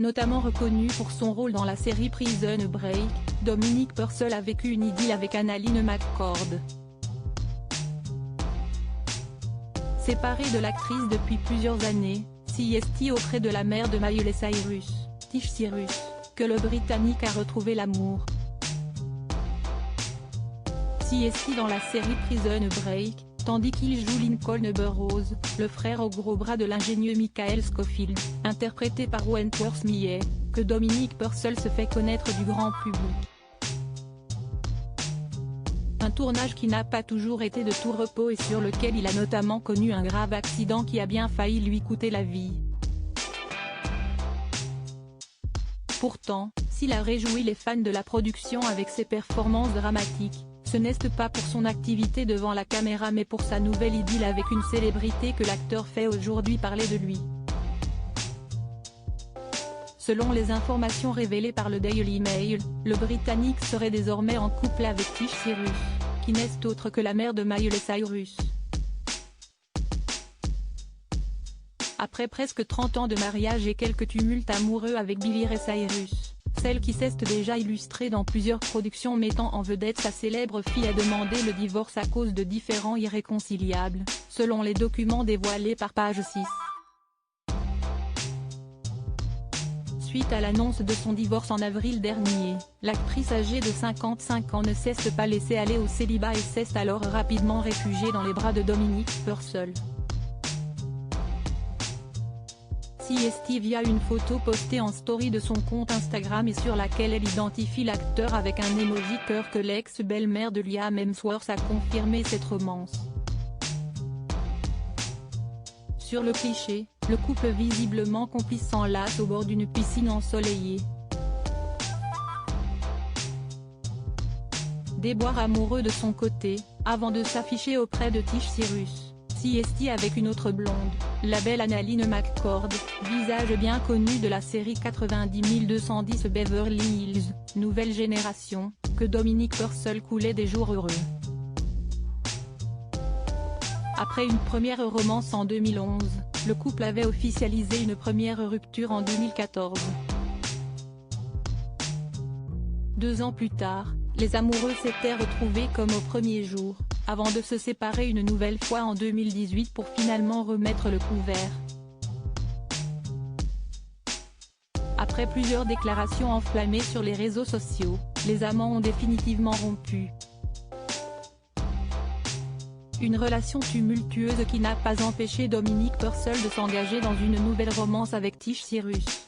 Notamment reconnu pour son rôle dans la série Prison Break, Dominic Purcell a vécu une idylle avec Annalyn McCord. Séparé de l'actrice depuis plusieurs années, CST auprès de la mère de Miley Cyrus, Tish Cyrus, que le Britannique a retrouvé l'amour. CST dans la série Prison Break, tandis qu'il joue Lincoln Burrows, le frère au gros bras de l'ingénieux Michael Scofield, interprété par Wentworth Miller, que Dominic Purcell se fait connaître du grand public. Un tournage qui n'a pas toujours été de tout repos et sur lequel il a notamment connu un grave accident qui a bien failli lui coûter la vie. Pourtant, s'il a réjoui les fans de la production avec ses performances dramatiques, ce n'est pas pour son activité devant la caméra mais pour sa nouvelle idylle avec une célébrité que l'acteur fait aujourd'hui parler de lui. Selon les informations révélées par le Daily Mail, le Britannique serait désormais en couple avec Tish Cyrus, qui n'est autre que la mère de Miley Cyrus. Après presque 30 ans de mariage et quelques tumultes amoureux avec Billy Ray Cyrus, celle qui s'est déjà illustrée dans plusieurs productions mettant en vedette sa célèbre fille a demandé le divorce à cause de différends irréconciliables, selon les documents dévoilés par Page 6. Suite à l'annonce de son divorce en avril dernier, l'actrice âgée de 55 ans ne cesse pas laisser aller au célibat et s'est alors rapidement réfugiée dans les bras de Dominic Purcell. CST via une photo postée en story de son compte Instagram et sur laquelle elle identifie l'acteur avec un emoji cœur que l'ex-belle-mère de Liam Hemsworth a confirmé cette romance. Sur le cliché, le couple visiblement complice s'enlace au bord d'une piscine ensoleillée. Déboire amoureux de son côté, avant de s'afficher auprès de Tish Cyrus. CST avec une autre blonde, la belle Annalyn McCord, visage bien connu de la série 90210 Beverly Hills, nouvelle génération, que Dominic Purcell coulait des jours heureux. Après une première romance en 2011, le couple avait officialisé une première rupture en 2014. 2 ans plus tard, les amoureux s'étaient retrouvés comme au premier jour, avant de se séparer une nouvelle fois en 2018 pour finalement remettre le couvert. Après plusieurs déclarations enflammées sur les réseaux sociaux, les amants ont définitivement rompu. Une relation tumultueuse qui n'a pas empêché Dominic Purcell de s'engager dans une nouvelle romance avec Tish Cyrus.